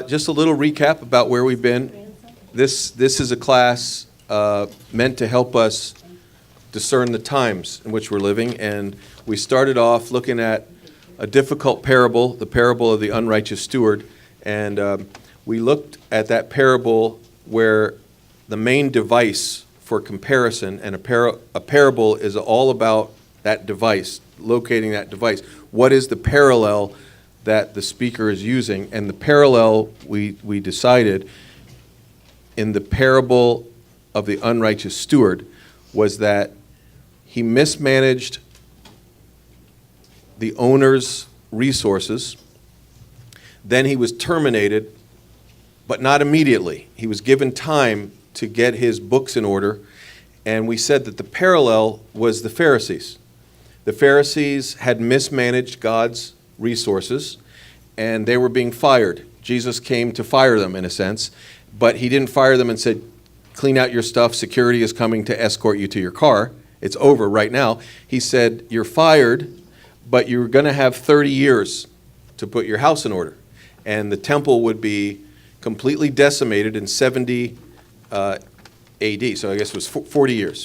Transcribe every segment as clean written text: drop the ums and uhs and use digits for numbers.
Just a little recap about where we've been. This is a class meant to help us discern the times in which we're living, and we started off looking at a difficult parable, the parable of the unrighteous steward, and we looked at that parable where the main device for comparison, and a parable is all about that device, locating that device. What is the parallel that the speaker is using? And the parallel we decided in the parable of the unrighteous steward was that he mismanaged the owner's resources. Then he was terminated, but not immediately. He was given time to get his books in order. And we said that the parallel was the Pharisees. The Pharisees had mismanaged God's resources, and they were being fired. Jesus came to fire them, in a sense, but he didn't fire them and said, clean out your stuff, security is coming to escort you to your car. It's over right now. He said, you're fired, but you're going to have 30 years to put your house in order. And the temple would be completely decimated in 70 AD. So I guess it was 40 years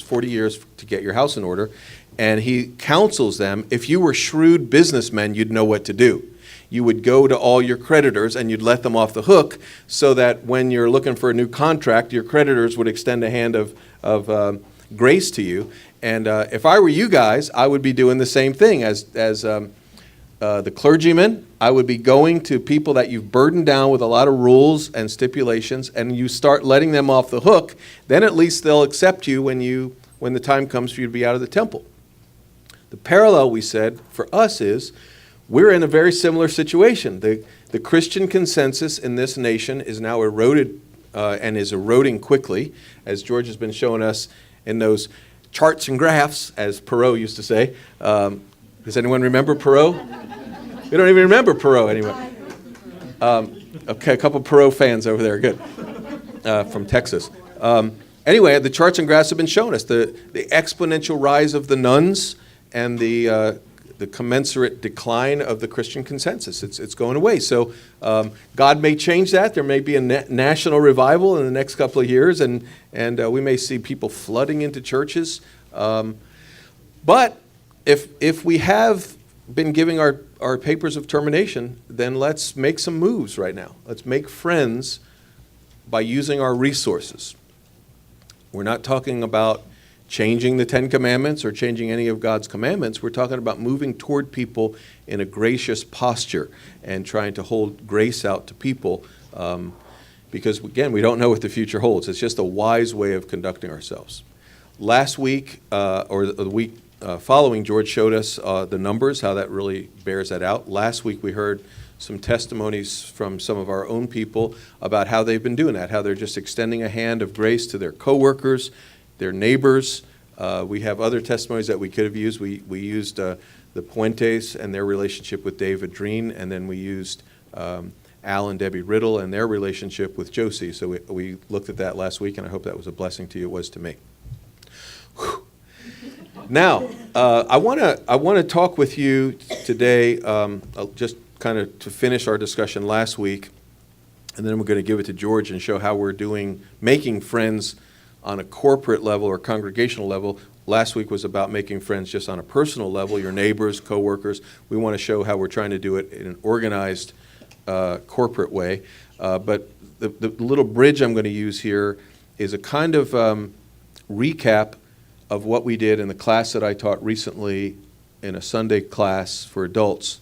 to get your house in order. And he counsels them, if you were shrewd businessmen, you'd know what to do. You would go to all your creditors and you'd let them off the hook so that when you're looking for a new contract, your creditors would extend a hand of grace to you. And if I were you guys, I would be doing the same thing as the clergyman. I would be going to people that you've burdened down with a lot of rules and stipulations, and you start letting them off the hook. Then at least they'll accept you when the time comes for you to be out of the temple. The parallel, we said, for us is we're in a very similar situation. The Christian consensus in this nation is now eroded and is eroding quickly, as George has been showing us in those charts and graphs, as Perot used to say. Does anyone remember Perot? We don't even remember Perot anyway. Okay, a couple Perot fans over there, good, from Texas. Anyway, the charts and graphs have been showing us the exponential rise of the nuns and the commensurate decline of the Christian consensus. It's going away. So God may change that. There may be a national revival in the next couple of years, and we may see people flooding into churches. But if we have been giving our papers of termination, then let's make some moves right now. Let's make friends by using our resources. We're not talking about changing the Ten Commandments or changing any of God's commandments. We're talking about moving toward people in a gracious posture and trying to hold grace out to people because, again, we don't know what the future holds. It's just a wise way of conducting ourselves. Last week, or the week following, George showed us the numbers, how that really bears that out. Last week we heard some testimonies from some of our own people about how they've been doing that, how they're just extending a hand of grace to their coworkers, their neighbors. We have other testimonies that we could have used. We used the Puentes and their relationship with David Dreen, and then we used Al and Debbie Riddle and their relationship with Josie. So we looked at that last week, and I hope that was a blessing to you. It was to me. Whew. Now, I want to talk with you today, just kind of to finish our discussion last week, and then we're going to give it to George and show how we're making friends on a corporate level or congregational level. Last week was about making friends just on a personal level, your neighbors, coworkers. We want to show how we're trying to do it in an organized corporate way. But the little bridge I'm going to use here is a kind of recap of what we did in the class that I taught recently in a Sunday class for adults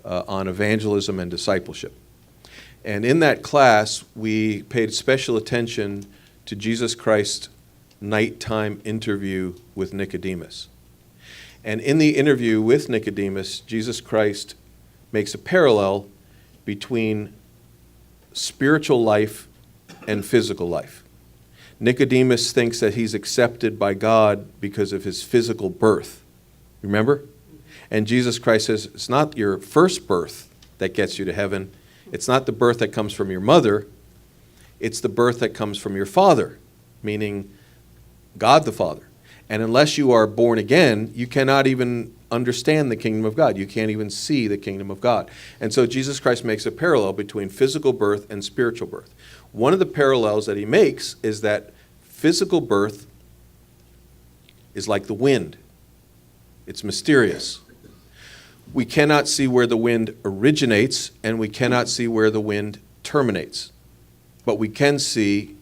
on evangelism and discipleship. And in that class, we paid special attention to Jesus Christ's nighttime interview with Nicodemus. And in the interview with Nicodemus, Jesus Christ makes a parallel between spiritual life and physical life. Nicodemus thinks that he's accepted by God because of his physical birth. Remember? And Jesus Christ says, it's not your first birth that gets you to heaven. It's not the birth that comes from your mother. It's the birth that comes from your Father, meaning God the Father. And unless you are born again, you cannot even understand the kingdom of God. You can't even see the kingdom of God. And so Jesus Christ makes a parallel between physical birth and spiritual birth. One of the parallels that he makes is that physical birth is like the wind. It's mysterious. We cannot see where the wind originates, and we cannot see where the wind terminates. But we can see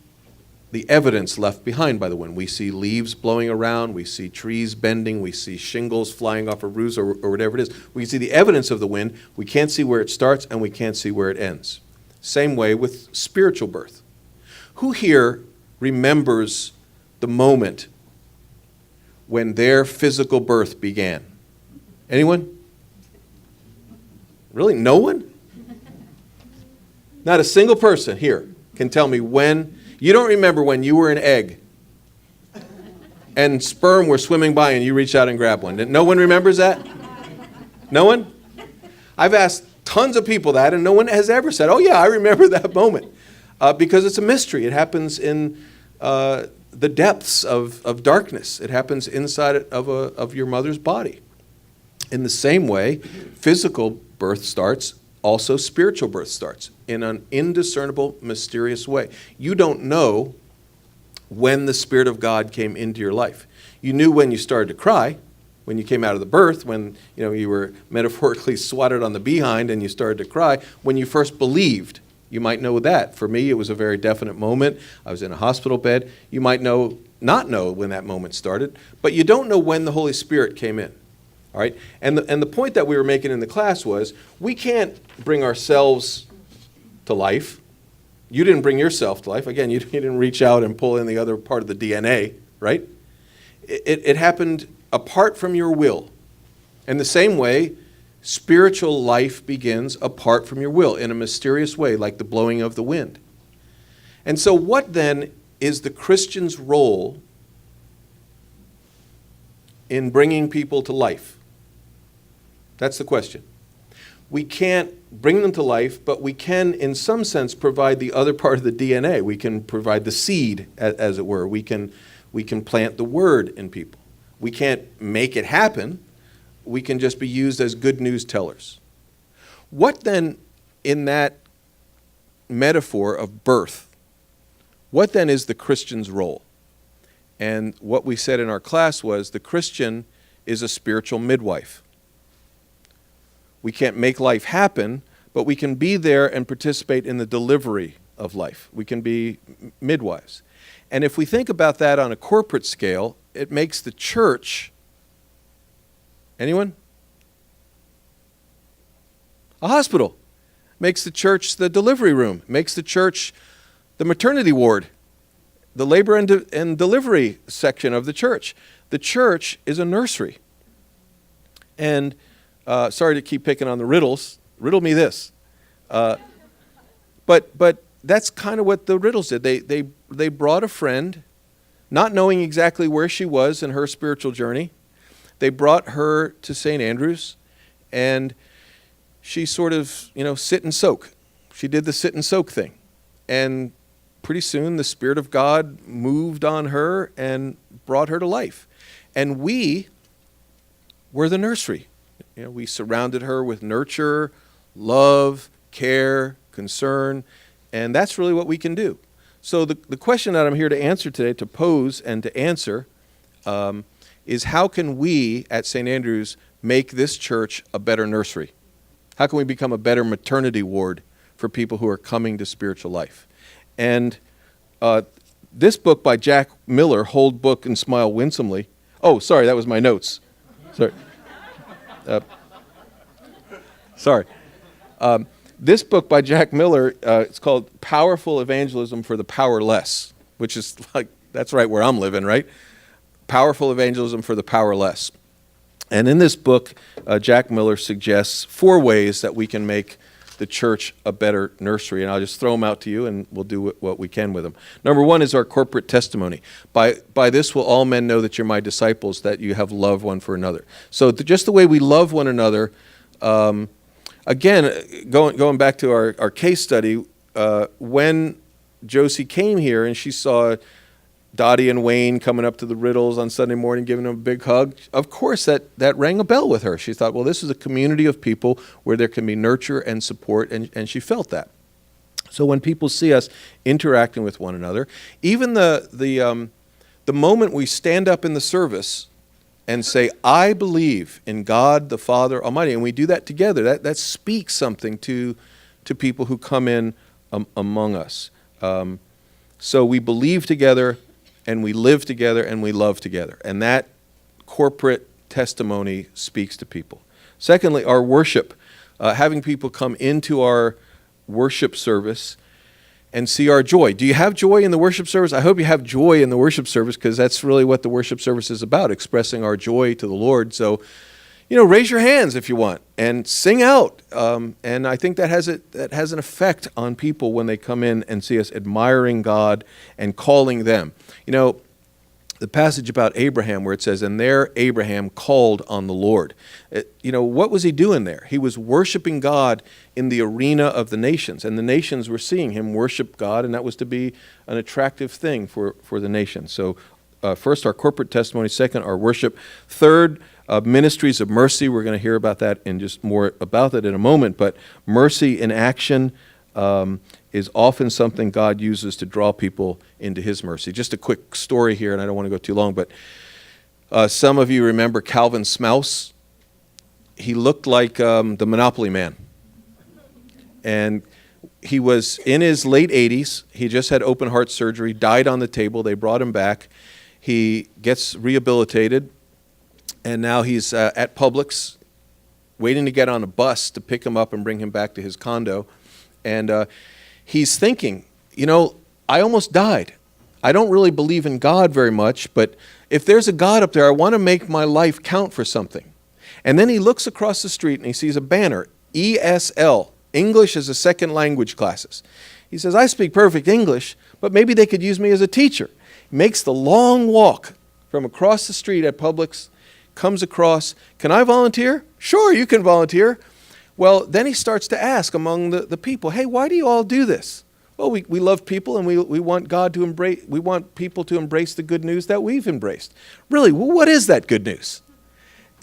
the evidence left behind by the wind. We see leaves blowing around, we see trees bending, we see shingles flying off of roofs or whatever it is. We can see the evidence of the wind. We can't see where it starts, and we can't see where it ends. Same way with spiritual birth. Who here remembers the moment when their physical birth began? Anyone? Really? No one? Not a single person here can tell me when. You don't remember when you were an egg and sperm were swimming by and you reached out and grabbed one. No one remembers that? No one? I've asked tons of people that, and no one has ever said, oh yeah, I remember that moment. Because it's a mystery. It happens in the depths of darkness. It happens inside of your mother's body. In the same way, physical birth starts, also spiritual birth starts in an indiscernible, mysterious way. You don't know when the Spirit of God came into your life. You knew when you started to cry, when you came out of the birth, when you were metaphorically swatted on the behind and you started to cry, when you first believed. You might know that. For me, it was a very definite moment. I was in a hospital bed. You might not know when that moment started, but you don't know when the Holy Spirit came in. All right? And the point that we were making in the class was, we can't bring ourselves to life. You didn't bring yourself to life. Again, you didn't reach out and pull in the other part of the DNA, right? It happened apart from your will. In the same way, spiritual life begins apart from your will in a mysterious way, like the blowing of the wind. And so what then is the Christian's role in bringing people to life? That's the question. We can't bring them to life, but we can, in some sense, provide the other part of the DNA. We can provide the seed, as it were. We can plant the word in people. We can't make it happen. We can just be used as good news tellers. What then, in that metaphor of birth, what then is the Christian's role? And what we said in our class was the Christian is a spiritual midwife. We can't make life happen, but we can be there and participate in the delivery of life. We can be midwives. And if we think about that on a corporate scale, it makes the church, anyone? A hospital. Makes the church the delivery room. Makes the church the maternity ward. The labor and delivery section of the church. The church is a nursery. And sorry to keep picking on the riddles. Riddle me this. But that's kind of what the riddles did. They brought a friend, not knowing exactly where she was in her spiritual journey. They brought her to St. Andrews, and she sort of, sit and soak. She did the sit and soak thing. And pretty soon the Spirit of God moved on her and brought her to life. And we were the nursery. We surrounded her with nurture, love, care, concern, and that's really what we can do. So the question that I'm here to answer today, to pose and to answer, is how can we at St. Andrews make this church a better nursery? How can we become a better maternity ward for people who are coming to spiritual life? And this book by Jack Miller, Hold Book and Smile Winsomely. Oh, sorry, that was my notes. Sorry. This book by Jack Miller, it's called Powerful Evangelism for the Powerless, which is like, that's right where I'm living, right? Powerful Evangelism for the Powerless. And in this book, Jack Miller suggests 4 ways that we can make the church a better nursery. And I'll just throw them out to you, and we'll do what we can with them. Number 1 is our corporate testimony. By this will all men know that you're my disciples, that you have love one for another. So just the way we love one another, again, going back to our case study, when Josie came here and she saw Dottie and Wayne coming up to the Riddles on Sunday morning, giving them a big hug. Of course, that rang a bell with her. She thought, well, this is a community of people where there can be nurture and support, and she felt that. So when people see us interacting with one another, even the moment we stand up in the service and say, I believe in God the Father Almighty, and we do that together, that speaks something to people who come in among us. So we believe together, and we live together, and we love together. And that corporate testimony speaks to people. Secondly, our worship. Having people come into our worship service and see our joy. Do you have joy in the worship service? I hope you have joy in the worship service, because that's really what the worship service is about, expressing our joy to the Lord. So, raise your hands if you want and sing out. And I think that has an effect on people when they come in and see us admiring God and calling them. The passage about Abraham where it says, and there Abraham called on the Lord. What was he doing there? He was worshiping God in the arena of the nations, and the nations were seeing him worship God, and that was to be an attractive thing for the nations. So first, our corporate testimony. Second, our worship. Third, ministries of mercy. We're going to hear about that and just more about that in a moment, but mercy in action is often something God uses to draw people into his mercy. Just a quick story here, and I don't want to go too long, but some of you remember Calvin Smouse. He looked like the Monopoly Man. And he was in his late 80s. He just had open heart surgery, died on the table. They brought him back. He gets rehabilitated, and now he's at Publix waiting to get on a bus to pick him up and bring him back to his condo. And he's thinking, I almost died. I don't really believe in God very much, but if there's a God up there, I want to make my life count for something. And then he looks across the street and he sees a banner, ESL, English as a Second Language classes. He says, I speak perfect English, but maybe they could use me as a teacher. He makes the long walk from across the street at Publix, comes across, can I volunteer? Sure, you can volunteer. Well, then he starts to ask among the people, hey, why do you all do this? Well, we love people, and we want God to embrace, we want people to embrace the good news that we've embraced. Really, what is that good news?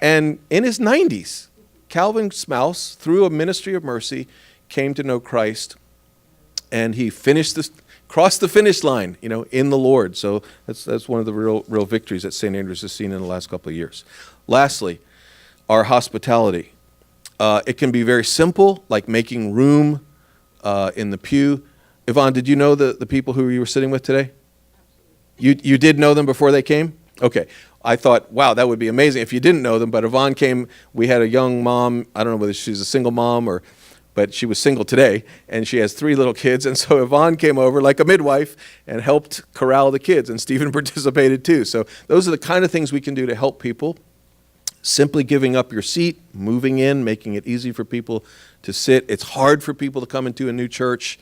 And in his 90s, Calvin Smouse, through a ministry of mercy, came to know Christ, and he crossed the finish line, in the Lord. So that's one of the real victories that St. Andrews has seen in the last couple of years. Lastly, our hospitality. It can be very simple, like making room in the pew. Yvonne, did you know the people who you were sitting with today? You did know them before they came? Okay. I thought, wow, that would be amazing if you didn't know them. But Yvonne came. We had a young mom. I don't know whether she's a single mom but she was single today, and she has 3 little kids. And so Yvonne came over like a midwife and helped corral the kids, and Stephen participated too. So those are the kind of things we can do to help people. Simply giving up your seat, moving in, making it easy for people to sit. It's hard for people to come into a new church.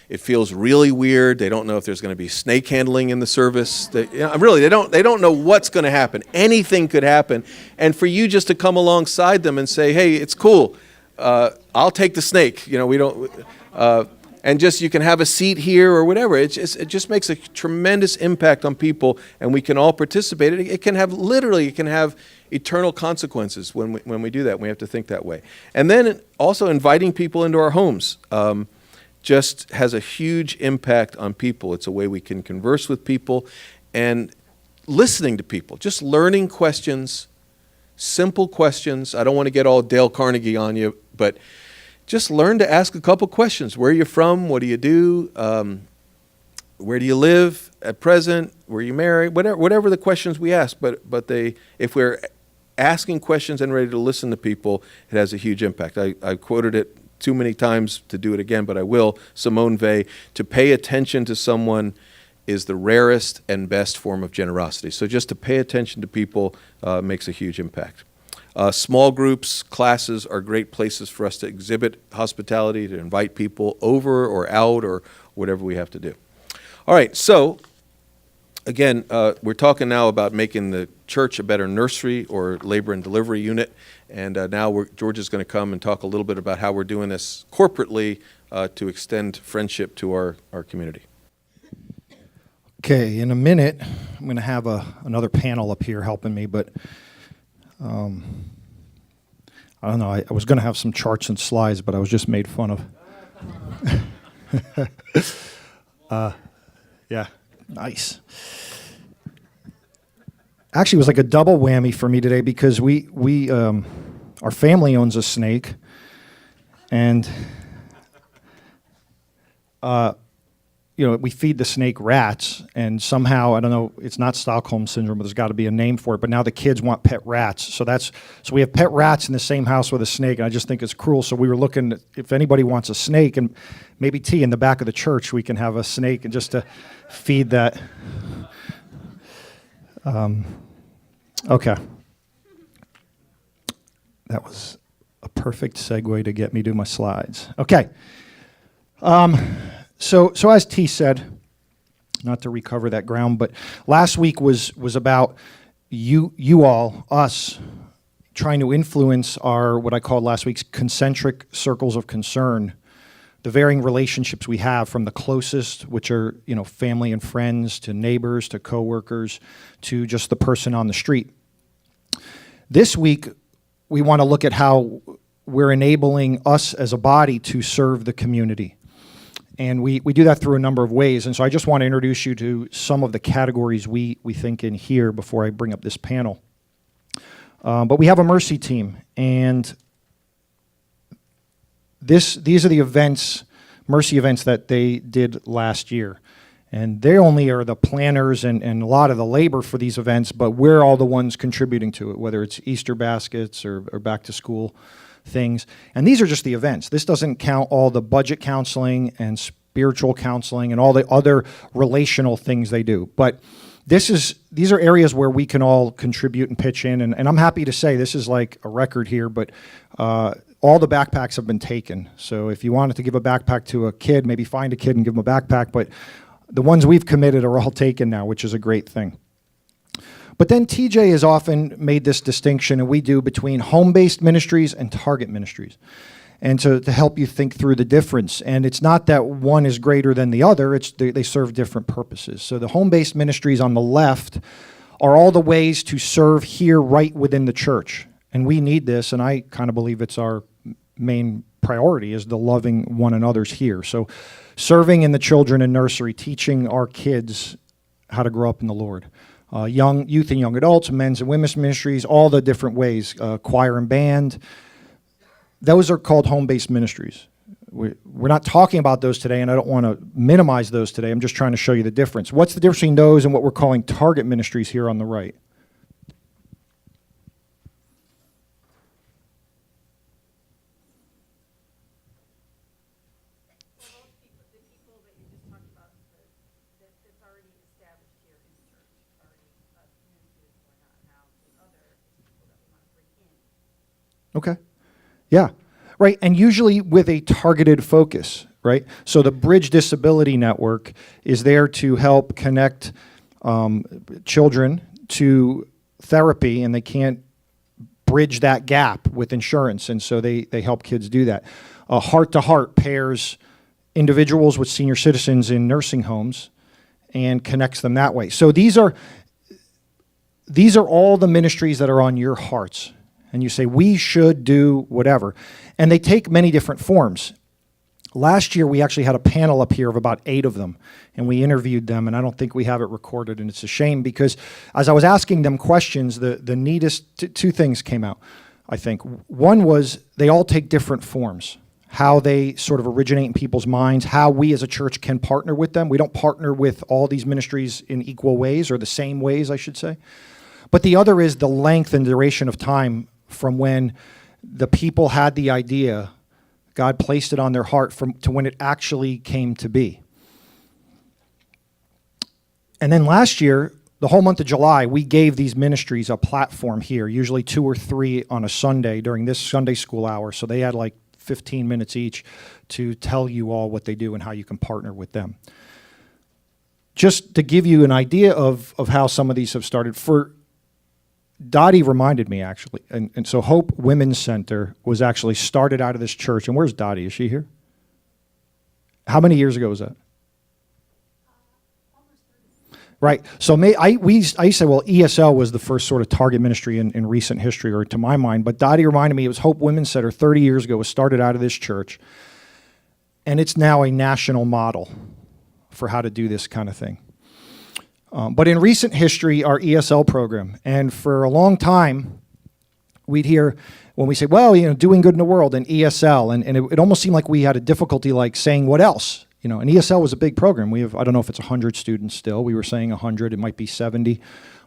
It feels really weird. They don't know if there's going to be snake handling in the service. They don't know what's going to happen. Anything could happen. And for you just to come alongside them and say, hey, it's cool. I'll take the snake. And just you can have a seat here or whatever. It just makes a tremendous impact on people, and we can all participate. It can have eternal consequences when we do that. We have to think that way. And then also inviting people into our homes just has a huge impact on people. It's a way we can converse with people and listening to people, just learning questions, simple questions. I don't want to get all Dale Carnegie on you, but just learn to ask a couple questions. Where are you from? What do you do? Where do you live at present? Were you married? Whatever the questions we ask, but if we're asking questions and ready to listen to people, it has a huge impact. I quoted it too many times to do it again, but I will. Simone Weil, to pay attention to someone is the rarest and best form of generosity. So just to pay attention to people makes a huge impact. Small groups, classes are great places for us to exhibit hospitality, to invite people over or out or whatever we have to do. All right, so again, we're talking now about making the church a better nursery or labor and delivery unit. And now George is going to come and talk a little bit about how we're doing this corporately to extend friendship to our community. Okay, in a minute, I'm going to have another panel up here helping me, but I don't know. I was going to have some charts and slides, but I was just made fun of. Yeah, nice. Actually, it was like a double whammy for me today because our family owns a snake, and we feed the snake rats, and somehow, I don't know, it's not Stockholm syndrome, but there's got to be a name for it, but now the kids want pet rats. So we have pet rats in the same house with a snake, and I just think it's cruel. So we were looking, if anybody wants a snake, and maybe T, in the back of the church, we can have a snake and just to feed that. Okay. That was a perfect segue to get me to my slides. Okay. So as T said, not to recover that ground, but last week was about you all, us, trying to influence our, what I called last week's concentric circles of concern, the varying relationships we have from the closest, which are, family and friends, to neighbors, to coworkers, to just the person on the street. This week, we want to look at how we're enabling us as a body to serve the community. And we do that through a number of ways. And so I just want to introduce you to some of the categories we think in here before I bring up this panel. But we have a mercy team, and these are the events, mercy events that they did last year. And they only are the planners and a lot of the labor for these events, but we're all the ones contributing to it, whether it's Easter baskets or back to school things. And these are just the events. This doesn't count all the budget counseling and spiritual counseling and all the other relational things they do. But these are areas where we can all contribute and pitch in. And I'm happy to say this is like a record here, but all the backpacks have been taken. So if you wanted to give a backpack to a kid, maybe find a kid and give them a backpack. But the ones we've committed are all taken now, which is a great thing. But then TJ has often made this distinction, and we do, between home-based ministries and target ministries, and to help you think through the difference. And it's not that one is greater than the other, they serve different purposes. So the home-based ministries on the left are all the ways to serve here right within the church. And we need this, and I kind of believe it's our main priority, is the loving one another's here. So serving in the children in nursery, teaching our kids how to grow up in the Lord. Young youth and young adults, men's and women's ministries, all the different ways, choir and band. Those are called home-based ministries. We're not talking about those today, and I don't want to minimize those today. I'm just trying to show you the difference. What's the difference between those and what we're calling target ministries here on the right? Okay. Yeah. Right. And usually with a targeted focus, right? So the Bridge Disability Network is there to help connect children to therapy, and they can't bridge that gap with insurance. And so they help kids do that. Heart to Heart pairs individuals with senior citizens in nursing homes and connects them that way. So these are all the ministries that are on your hearts. And you say, we should do whatever. And they take many different forms. Last year, we actually had a panel up here of about 8 of them, and we interviewed them, and I don't think we have it recorded, and it's a shame because as I was asking them questions, the neatest two things came out, I think. One was they all take different forms, how they sort of originate in people's minds, how we as a church can partner with them. We don't partner with all these ministries in equal ways, or the same ways, I should say. But the other is the length and duration of time from when the people had the idea, God placed it on their heart, to when it actually came to be. And then last year, the whole month of July, we gave these ministries a platform here, usually 2 or 3 on a Sunday during this Sunday school hour. So they had like 15 minutes each to tell you all what they do and how you can partner with them. Just to give you an idea of how some of these have started, Dottie reminded me, actually, and so Hope Women's Center was actually started out of this church. And where's Dottie? Is she here? How many years ago was that? Right. So I used to say, well, ESL was the first sort of target ministry in recent history, or to my mind. But Dottie reminded me it was Hope Women's Center 30 years ago. It was started out of this church. And it's now a national model for how to do this kind of thing. But in recent history, our ESL program, and for a long time, we'd hear when we say, well, doing good in the world and ESL, and it almost seemed like we had a difficulty like saying what else. And ESL was a big program. We have, I don't know if it's 100 students still. We were saying 100. It might be 70.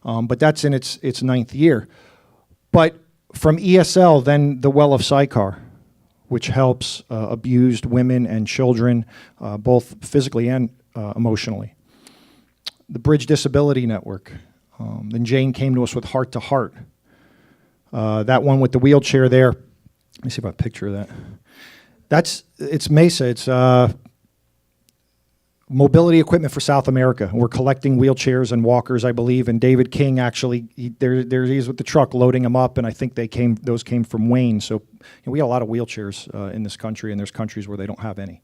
But that's in its ninth year. But from ESL, then the Well of Sychar, which helps abused women and children, both physically and emotionally. The Bridge Disability Network. Then Jane came to us with Heart to Heart. That one with the wheelchair there. Let me see if I have a picture of that. It's Mesa. It's mobility equipment for South America. We're collecting wheelchairs and walkers, I believe, and David King actually, there he is with the truck loading them up, and I think those came from Wayne. So we got a lot of wheelchairs in this country, and there's countries where they don't have any.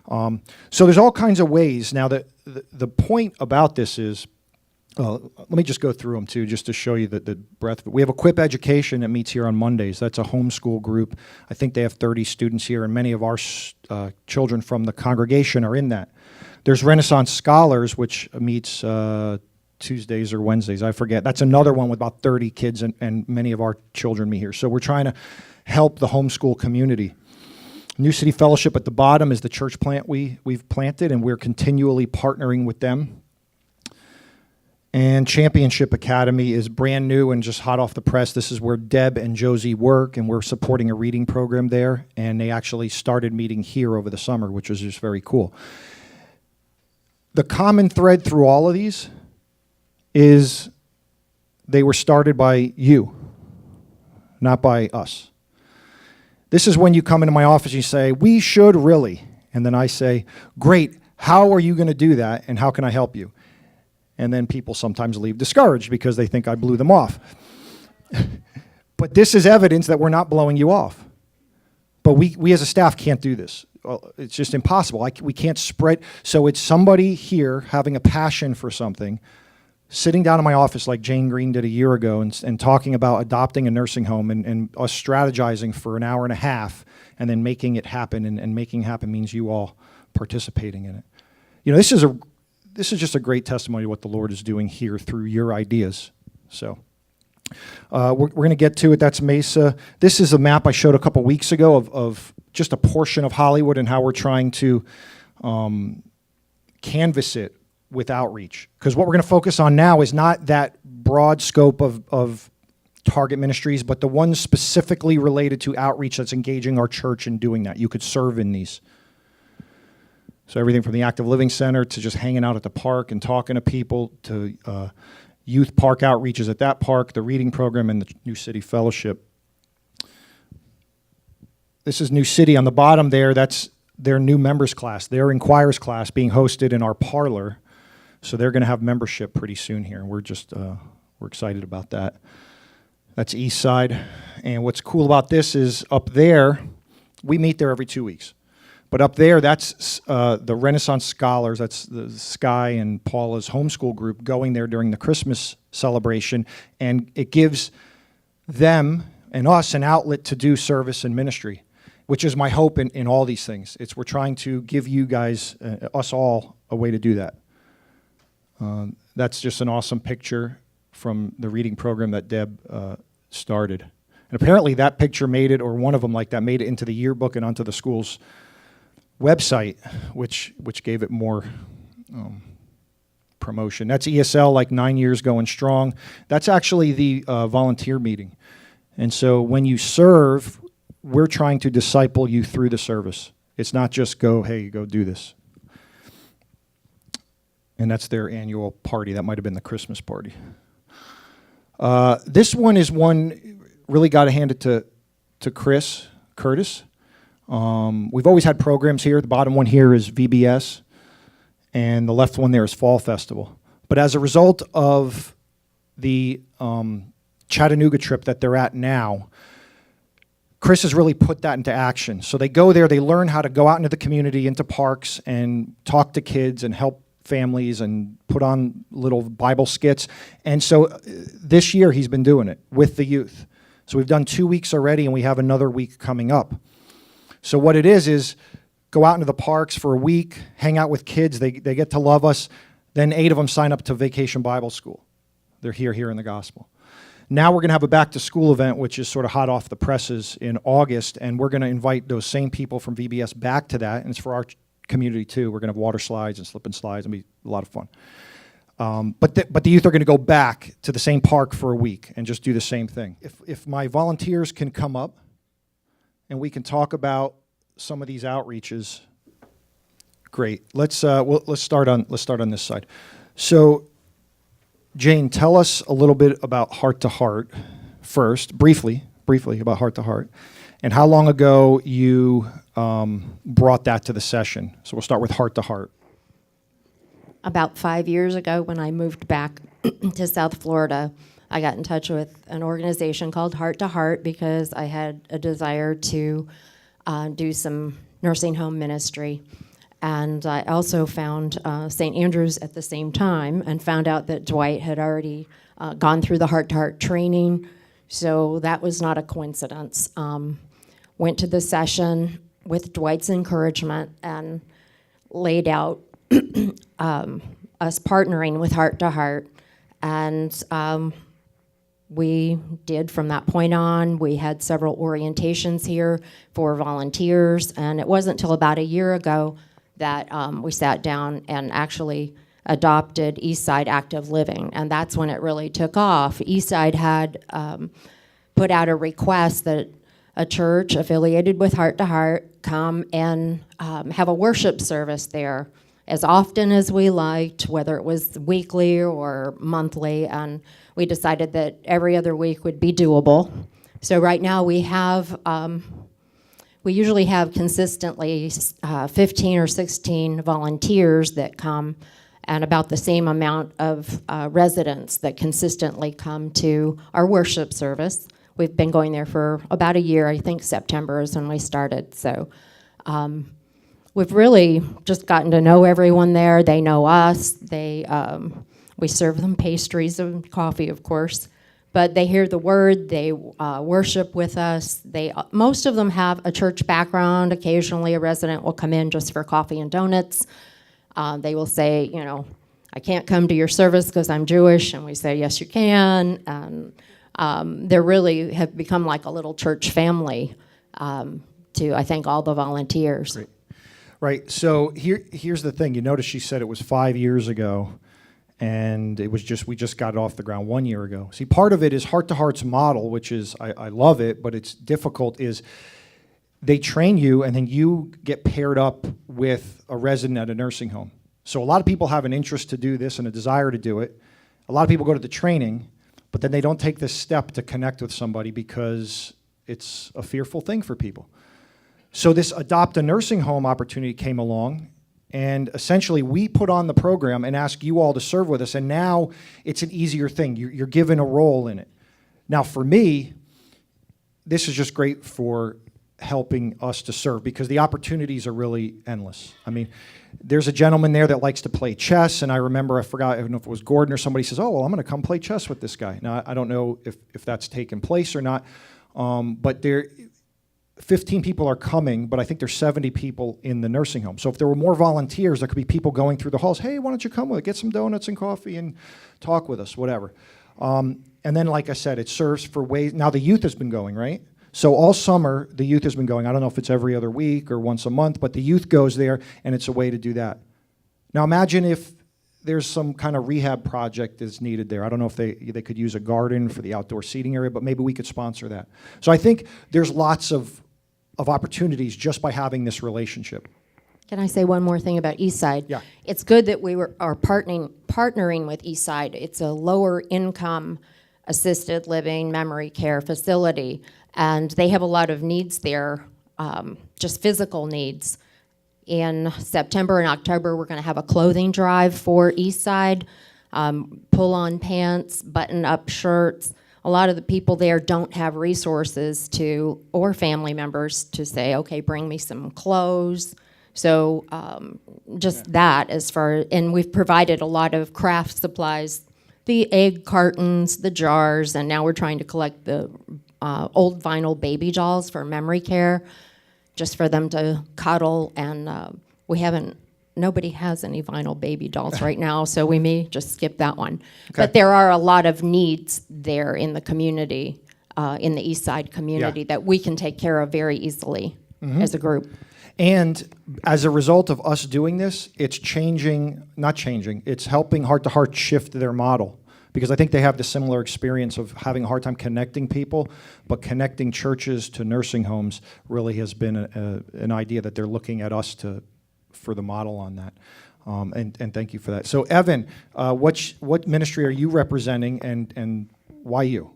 So there's all kinds of ways. Now, the point about this is, let me just go through them too, just to show you the breadth of it. We have Equip Education that meets here on Mondays. That's a homeschool group. I think they have 30 students here, and many of our children from the congregation are in that. There's Renaissance Scholars, which meets Tuesdays or Wednesdays, I forget. That's another one with about 30 kids, and many of our children meet here. So we're trying to help the homeschool community. New City Fellowship at the bottom is the church plant we've planted, and we're continually partnering with them. And Championship Academy is brand new and just hot off the press. This is where Deb and Josie work, and we're supporting a reading program there. And they actually started meeting here over the summer, which was just very cool. The common thread through all of these is they were started by you, not by us. This is when you come into my office and you say, we should really. And then I say, great, how are you going to do that, and how can I help you? And then people sometimes leave discouraged because they think I blew them off. But this is evidence that we're not blowing you off. But we as a staff can't do this. It's just impossible. We can't spread. So it's somebody here having a passion for something, sitting down in my office like Jane Green did a year ago and talking about adopting a nursing home and us strategizing for an hour and a half and then making it happen. And making it happen means you all participating in it. This is just a great testimony of what the Lord is doing here through your ideas. So we're going to get to it. That's Mesa. This is a map I showed a couple weeks ago of just a portion of Hollywood and how we're trying to canvas it with outreach. Because what we're going to focus on now is not that broad scope of target ministries, but the ones specifically related to outreach that's engaging our church in doing that. You could serve in these. So everything from the Active Living Center to just hanging out at the park and talking to people to youth park outreaches at that park, the reading program, and the New City Fellowship. This is New City. On the bottom there, that's their new members class, their Inquirers class being hosted in our parlor. So they're going to have membership pretty soon here, and we're excited about that. That's East Side. And what's cool about this is up there, we meet there every 2 weeks. But up there, that's the Renaissance Scholars. That's the Sky and Paula's homeschool group going there during the Christmas celebration. And it gives them and us an outlet to do service and ministry, which is my hope in all these things. We're trying to give you guys, us all, a way to do that. That's just an awesome picture from the reading program that Deb started. And apparently that picture made it, or one of them like that, made it into the yearbook and onto the school's website, which gave it more promotion. That's ESL, like 9 years going strong. That's actually the volunteer meeting. And so when you serve, we're trying to disciple you through the service. It's not just go do this. And that's their annual party. That might have been the Christmas party. This one is one, really got to hand it to Curtis. We've always had programs here. The bottom one here is VBS, and the left one there is Fall Festival. But as a result of the Chattanooga trip that they're at now, Chris has really put that into action. So they go there, they learn how to go out into the community, into parks, and talk to kids and help families and put on little Bible skits. And so this year he's been doing it with the youth. So we've done 2 weeks already, and we have another week coming up. So what it is go out into the parks for a week, hang out with kids. They get to love us. Then 8 of them sign up to Vacation Bible School. They're here in the gospel. Now we're going to have a back-to-school event, which is sort of hot off the presses in August, and we're going to invite those same people from VBS back to that, and it's for our community too. We're going to have water slides and slip and slides. It'll be a lot of fun. But the youth are going to go back to the same park for a week and just do the same thing. If my volunteers can come up and we can talk about some of these outreaches, great. Let's start on this side. So, Jane, tell us a little bit about Heart to Heart first, briefly about Heart to Heart, and how long ago you brought that to the session. So we'll start with Heart to Heart. About 5 years ago, when I moved back to South Florida, I got in touch with an organization called Heart to Heart because I had a desire to do some nursing home ministry. And I also found St. Andrew's at the same time and found out that Dwight had already gone through the Heart to Heart training. So that was not a coincidence. Went to the session with Dwight's encouragement and laid out us partnering with Heart to Heart. And we did from that point on. We had several orientations here for volunteers. And it wasn't until about a year ago that we sat down and actually adopted Eastside Active Living. And that's when it really took off. Eastside had put out a request that a church affiliated with Heart to Heart come and have a worship service there as often as we liked, whether it was weekly or monthly, and we decided that every other week would be doable. So right now we have, we usually have consistently 15 or 16 volunteers that come, and about the same amount of residents that consistently come to our worship service. We've been going there for about a year. I think September is when we started. So we've really just gotten to know everyone there. They know us. We serve them pastries and coffee, of course. But they hear the word. They worship with us. Most of them have a church background. Occasionally a resident will come in just for coffee and donuts. They will say, you know, I can't come to your service because I'm Jewish. And we say, yes, you can. And they really have become like a little church family to, I think, all the volunteers. Right. So here's the thing. You notice she said it was 5 years ago, and it was we just got it off the ground 1 year ago. See, part of it is Heart to Heart's model, which is, I love it, but it's difficult, is they train you, and then you get paired up with a resident at a nursing home. So a lot of people have an interest to do this and a desire to do it. A lot of people go to the training, but then they don't take this step to connect with somebody because it's a fearful thing for people. So this Adopt a Nursing Home opportunity came along, and essentially we put on the program and asked you all to serve with us, and now it's an easier thing. You're given a role in it. Now for me, this is just great for helping us to serve because the opportunities are really endless. I mean, there's a gentleman there that likes to play chess, and I remember, I don't know if it was Gordon or somebody says, oh, well, I'm going to come play chess with this guy. Now, I don't know if that's taken place or not, but 15 people are coming, but I think there's 70 people in the nursing home. So if there were more volunteers, there could be people going through the halls, hey, why don't you come with it? Get some donuts and coffee and talk with us, whatever. And then, like I said, it serves for ways. Now the youth has been going, right? So all summer, the youth has been going. I don't know if it's every other week or once a month, but the youth goes there, and it's a way to do that. Now imagine if there's some kind of rehab project that's needed there. I don't know if they could use a garden for the outdoor seating area, but maybe we could sponsor that. So I think there's lots of opportunities just by having this relationship. Can I say one more thing about Eastside? Yeah. It's good that we are partnering with Eastside. It's a lower income assisted living memory care facility, and they have a lot of needs there, just physical needs. In September and October, we're going to have a clothing drive for Eastside, pull-on pants, button-up shirts. A lot of the people there don't have resources or family members to say, okay, bring me some clothes, So just that as far, and we've provided a lot of craft supplies, the egg cartons, the jars, and now we're trying to collect the old vinyl baby dolls for memory care, just for them to cuddle. And nobody has any vinyl baby dolls right now, so we may just skip that one. Okay. But there are a lot of needs there in the community, in the East Side community, that we can take care of very easily as a group. And as a result of us doing this, it's it's helping Heart to Heart shift their model. Because I think they have the similar experience of having a hard time connecting people, but connecting churches to nursing homes really has been an idea that they're looking at us for the model on that. And thank you for that. So Evan, what ministry are you representing, and why you?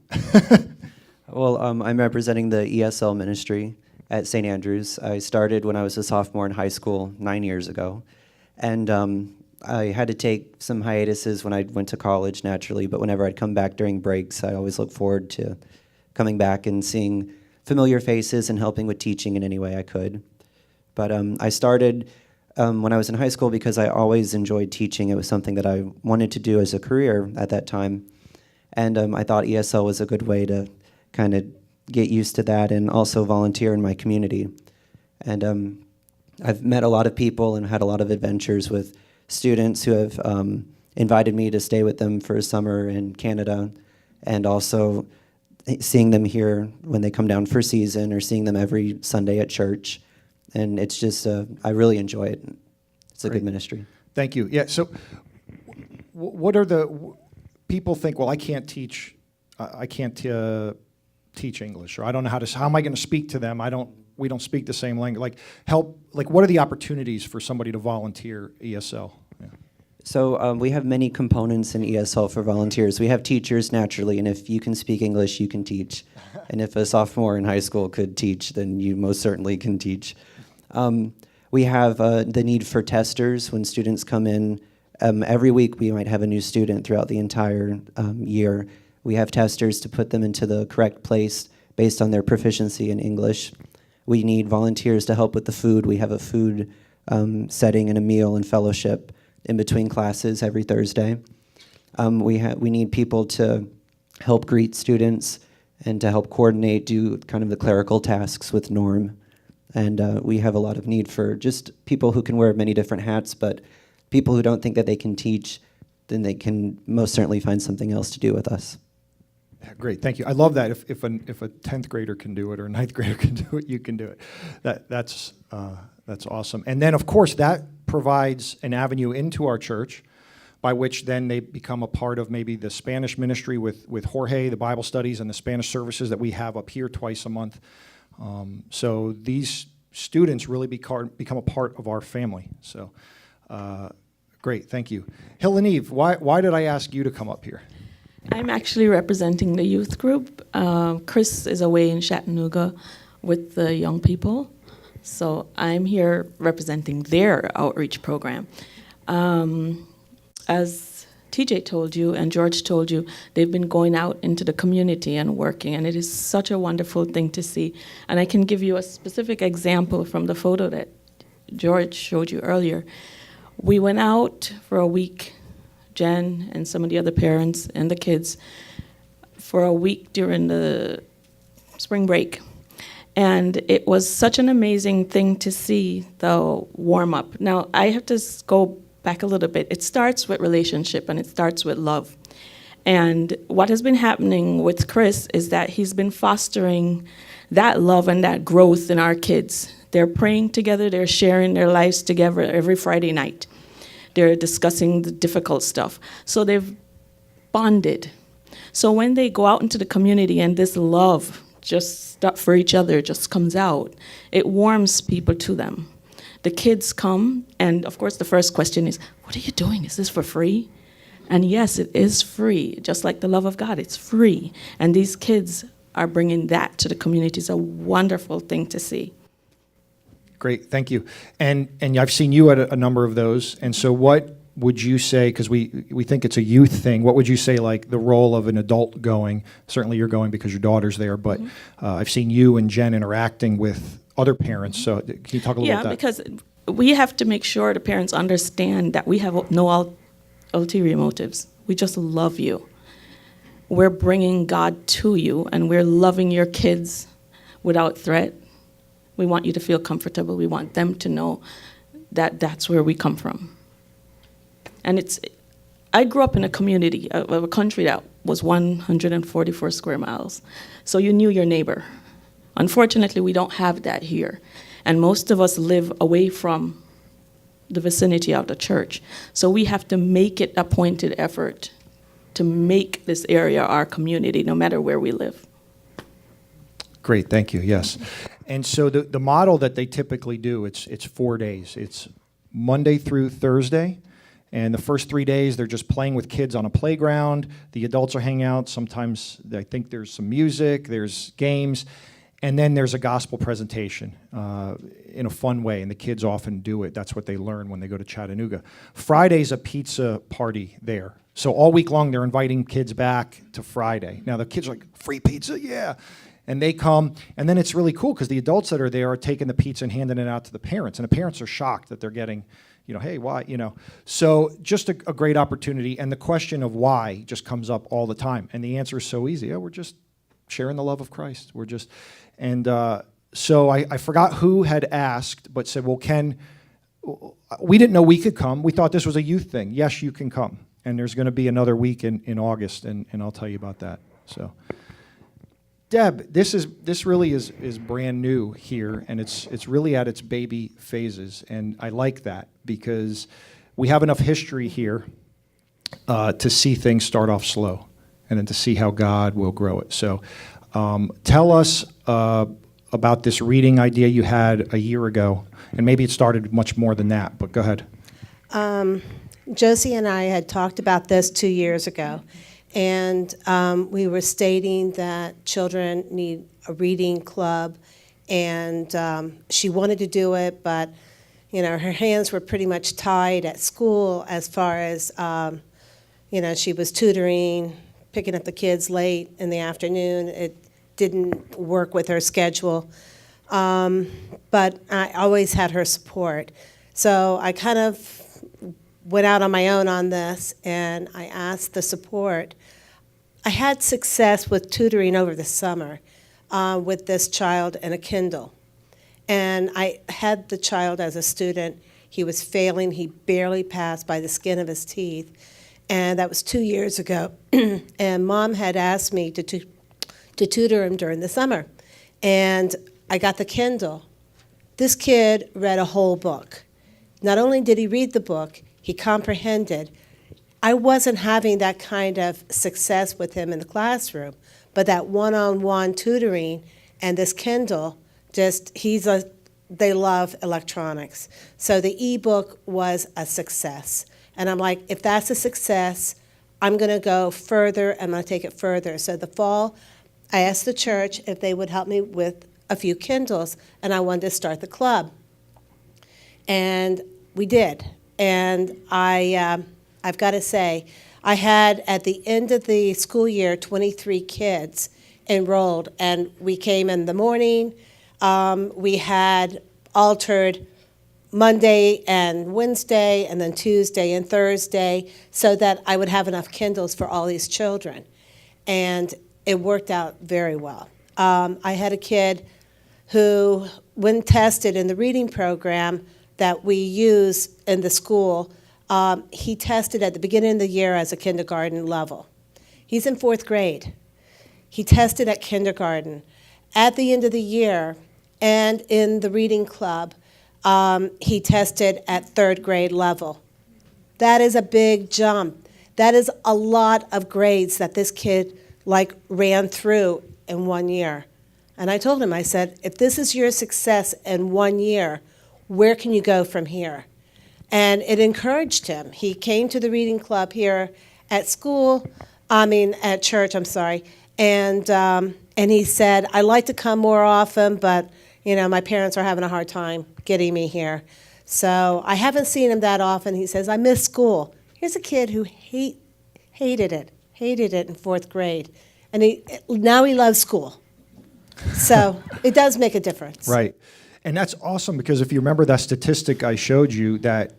Well, I'm representing the ESL ministry at St. Andrews. I started when I was a sophomore in high school 9 years ago. And I had to take some hiatuses when I went to college, naturally, but whenever I'd come back during breaks, I always look forward to coming back and seeing familiar faces and helping with teaching in any way I could. But I started when I was in high school because I always enjoyed teaching. It was something that I wanted to do as a career at that time. And I thought ESL was a good way to kind of get used to that and also volunteer in my community. And I've met a lot of people and had a lot of adventures with students who have invited me to stay with them for a summer in Canada, and also seeing them here when they come down for season, or seeing them every Sunday at church. And it's just, I really enjoy it. It's a good ministry. Thank you. Yeah, so what are people think, well, I can't teach English, or I don't know how am I going to speak to them? We don't speak the same language. What are the opportunities for somebody to volunteer ESL? Yeah. So we have many components in ESL for volunteers. We have teachers, naturally, and if you can speak English, you can teach. And if a sophomore in high school could teach, then you most certainly can teach. We have the need for testers when students come in. Every week we might have a new student throughout the entire year. We have testers to put them into the correct place based on their proficiency in English. We need volunteers to help with the food. We have a food setting and a meal and fellowship in between classes every Thursday. We need people to help greet students and to help coordinate, do kind of the clerical tasks with Norm. And we have a lot of need for just people who can wear many different hats, but people who don't think that they can teach, then they can most certainly find something else to do with us. Great, thank you. I love that. If a 10th grader can do it or a 9th grader can do it, you can do it. That's awesome. And then, of course, that provides an avenue into our church by which then they become a part of maybe the Spanish ministry with Jorge, the Bible studies, and the Spanish services that we have up here twice a month. So these students really become a part of our family. So great, thank you. Hill-Eve, why did I ask you to come up here? I'm actually representing the youth group. Chris is away in Chattanooga with the young people, so I'm here representing their outreach program. As TJ told you and George told you, they've been going out into the community and working, and it is such a wonderful thing to see. And I can give you a specific example from the photo that George showed you earlier. We went out for a week, Jen and some of the other parents and the kids, for a week during the spring break. And it was such an amazing thing to see the warm-up. Now, I have to go back a little bit. It starts with relationship, and it starts with love. And what has been happening with Chris is that he's been fostering that love and that growth in our kids. They're praying together, they're sharing their lives together every Friday night. They're discussing the difficult stuff. So they've bonded. So when they go out into the community and this love just for each other just comes out, it warms people to them. The kids come, and of course the first question is, what are you doing? Is this for free? And yes, it is free. Just like the love of God, it's free. And these kids are bringing that to the community. It's a wonderful thing to see. Great, thank you. And I've seen you at a number of those. And so what would you say, because we think it's a youth thing, what would you say like the role of an adult going? Certainly you're going because your daughter's there, but I've seen you and Jen interacting with other parents. So can you talk a little about that? Yeah, because we have to make sure the parents understand that we have no ulterior motives. We just love you. We're bringing God to you, and we're loving your kids without threat. We want you to feel comfortable. We want them to know that that's where we come from. And I grew up in a community, of a country that was 144 square miles. So you knew your neighbor. Unfortunately, we don't have that here. And most of us live away from the vicinity of the church. So we have to make it a pointed effort to make this area our community, no matter where we live. Great, thank you, yes. And so the model that they typically do, it's 4 days. It's Monday through Thursday, and the first 3 days they're just playing with kids on a playground. The adults are hanging out. Sometimes I think there's some music, there's games, and then there's a gospel presentation in a fun way, and the kids often do it. That's what they learn when they go to Chattanooga. Friday's a pizza party there. So all week long they're inviting kids back to Friday. Now the kids are like, free pizza, yeah. And they come, and then it's really cool because the adults that are there are taking the pizza and handing it out to the parents, and the parents are shocked that they're getting, hey, why, So just a great opportunity, and the question of why just comes up all the time, and the answer is so easy. We're just sharing the love of Christ. So I forgot who had asked, but said, well, we didn't know we could come. We thought this was a youth thing. Yes, you can come, and there's going to be another week in August, and I'll tell you about that. So. Deb, this really is brand new here, and it's really at its baby phases, and I like that because we have enough history here to see things start off slow, and then to see how God will grow it. So, tell us about this reading idea you had a year ago, and maybe it started much more than that. But go ahead. Josie and I had talked about this 2 years ago. And we were stating that children need a reading club, and she wanted to do it, but her hands were pretty much tied at school as far as she was tutoring, picking up the kids late in the afternoon. It didn't work with her schedule, but I always had her support. So I kind of went out on my own on this, and I asked the support. I had success with tutoring over the summer with this child and a Kindle. And I had the child as a student. He was failing. He barely passed by the skin of his teeth. And that was 2 years ago. And Mom had asked me to tutor him during the summer. And I got the Kindle. This kid read a whole book. Not only did he read the book, he comprehended. I wasn't having that kind of success with him in the classroom, but that one-on-one tutoring and this Kindle, they love electronics. So the ebook was a success. And I'm like, if that's a success, I'm going to go further, and I'm going to take it further. So the fall, I asked the church if they would help me with a few Kindles, and I wanted to start the club. And we did. And I've got to say, I had, at the end of the school year, 23 kids enrolled, and we came in the morning. We had altered Monday and Wednesday, and then Tuesday and Thursday, so that I would have enough Kindles for all these children. And it worked out very well. I had a kid who, when tested in the reading program that we use in the school, he tested at the beginning of the year as a kindergarten level. He's in 4th grade. He tested at kindergarten. At the end of the year, and in the reading club, he tested at 3rd grade level. That is a big jump. That is a lot of grades that this kid ran through in 1 year. And I told him, I said, if this is your success in 1 year, where can you go from here? And it encouraged him. He came to the reading club here at church, and he said, I'd like to come more often, but my parents are having a hard time getting me here. So I haven't seen him that often. He says, I miss school. Here's a kid who hated it in 4th grade. And now he loves school. So it does make a difference. Right. And that's awesome, because if you remember that statistic I showed you, that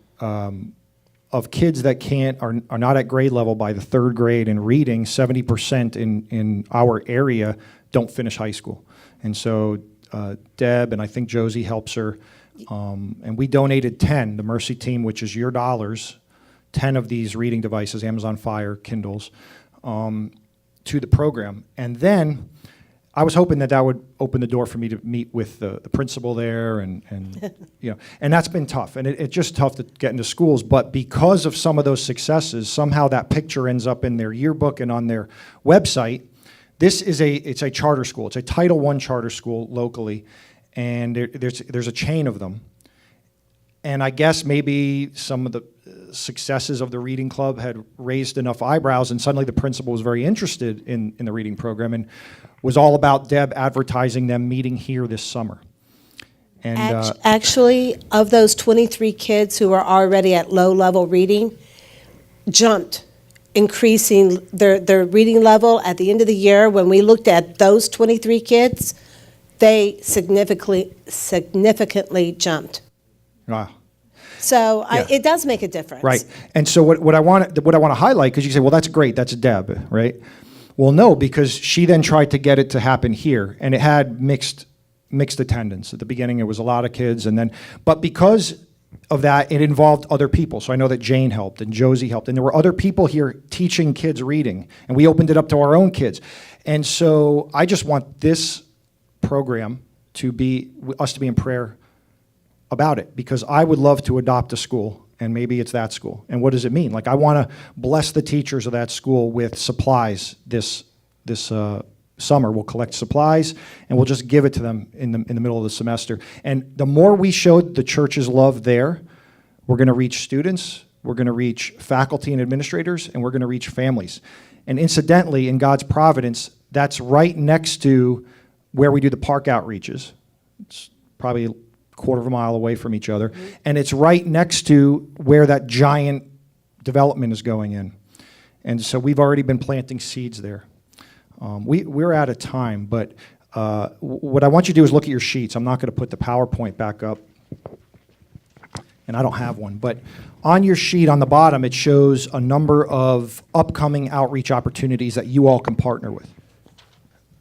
of kids that are not at grade level by the third grade in reading, 70% in our area don't finish high school. And so Deb, and I think Josie helps her, and we donated 10, the Mercy Team, which is your dollars, 10 of these reading devices, Amazon Fire, Kindles, to the program. And then I was hoping that would open the door for me to meet with the principal there, and and that's been tough. And it's just tough to get into schools. But because of some of those successes, somehow that picture ends up in their yearbook and on their website. It's a charter school. It's a Title I charter school locally, and there's a chain of them. And I guess maybe some of the successes of the reading club had raised enough eyebrows, and suddenly the principal was very interested in the reading program and was all about Deb advertising them meeting here this summer. And Actually, of those 23 kids who are already at low-level reading, jumped, increasing their reading level at the end of the year. When we looked at those 23 kids, they significantly jumped. wow. So Yeah. it does make a difference. Right. And so what I want to highlight, because you say, well, that's great, that's Deb, right? Well, no, because she then tried to get it to happen here, and it had mixed attendance. At the beginning, it was a lot of kids, but because of that, it involved other people. So I know that Jane helped and Josie helped, and there were other people here teaching kids reading, and we opened it up to our own kids. And so I just want this program to be in prayer about it, because I would love to adopt a school, and maybe it's that school. And what does it mean? Like, I want to bless the teachers of that school with supplies this summer. We'll collect supplies, and we'll just give it to them in the middle of the semester. And the more we show the church's love there, we're going to reach students, we're going to reach faculty and administrators, and we're going to reach families. And incidentally, in God's providence, that's right next to where we do the park outreaches. It's probably quarter of a mile away from each other. And it's right next to where that giant development is going in. And so we've already been planting seeds there. We're out of time, but what I want you to do is look at your sheets. I'm not going to put the PowerPoint back up, and I don't have one. But on your sheet on the bottom, it shows a number of upcoming outreach opportunities that you all can partner with.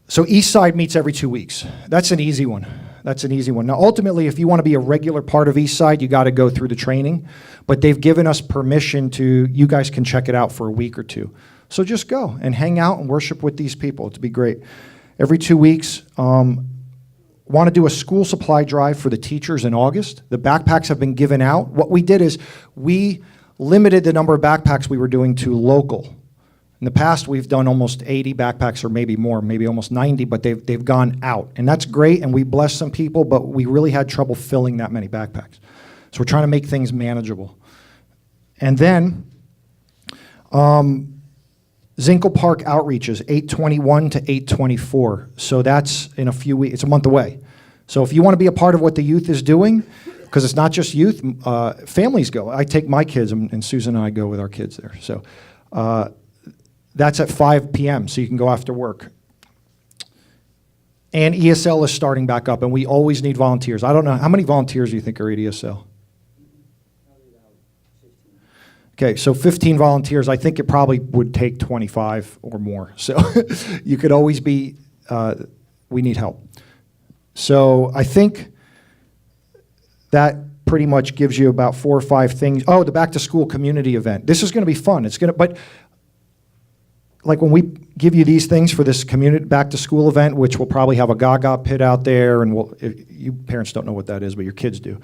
So Eastside meets every 2 weeks. That's an easy one. Now, ultimately, if you want to be a regular part of Eastside, you got to go through the training. But they've given us permission you guys can check it out for a week or two. So just go and hang out and worship with these people. It'd be great. Every 2 weeks, want to do a school supply drive for the teachers in August. The backpacks have been given out. What we did is we limited the number of backpacks we were doing to local. In the past, we've done almost 80 backpacks, or maybe more, maybe almost 90, but they've gone out. And that's great, and we blessed some people, but we really had trouble filling that many backpacks. So we're trying to make things manageable. And then Zinkle Park outreaches, 8/21 to 8/24. So that's in a few weeks. It's a month away. So if you want to be a part of what the youth is doing, because it's not just youth, families go. I take my kids, and Susan and I go with our kids there. So that's at 5 p.m., so you can go after work. And ESL is starting back up, and we always need volunteers. I don't know, how many volunteers do you think are at ESL? Okay, so 15 volunteers. I think it probably would take 25 or more. So you could always be, we need help. So I think that pretty much gives you about 4 or 5 things. Oh, the back to school community event. This is going to be fun. But like when we give you these things for this community back to school event, which will probably have a Gaga pit out there, and you parents don't know what that is, but your kids do.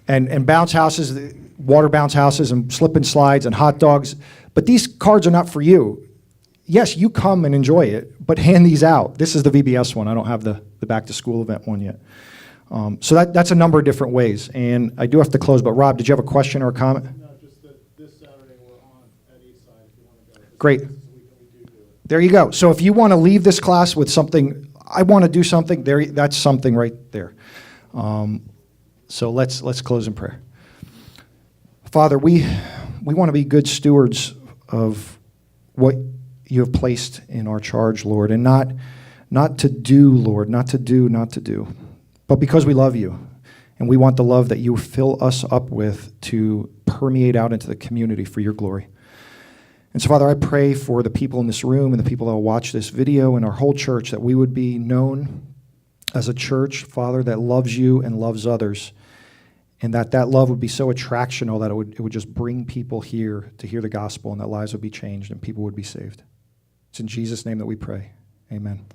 And bounce houses, water bounce houses, and slip and slides, and hot dogs. But these cards are not for you. Yes, you come and enjoy it, but hand these out. This is the VBS one. I don't have the back to school event one yet. So that's a number of different ways. And I do have to close, but Rob, did you have a question or a comment? No, just that this Saturday we're on at Eastside if you want to go. Great. This is the weekend we do it. There you go. So if you want to leave this class with something, I want to do something, that's something right there. So let's close in prayer. Father, we want to be good stewards of what you have placed in our charge, Lord, and not to do, Lord, not to do, but because we love you. And we want the love that you fill us up with to permeate out into the community for your glory. And so, Father, I pray for the people in this room and the people that will watch this video and our whole church, that we would be known as a church, Father, that loves you and loves others, and that love would be so attractional that it would just bring people here to hear the gospel, and that lives would be changed and people would be saved. It's in Jesus' name that we pray. Amen.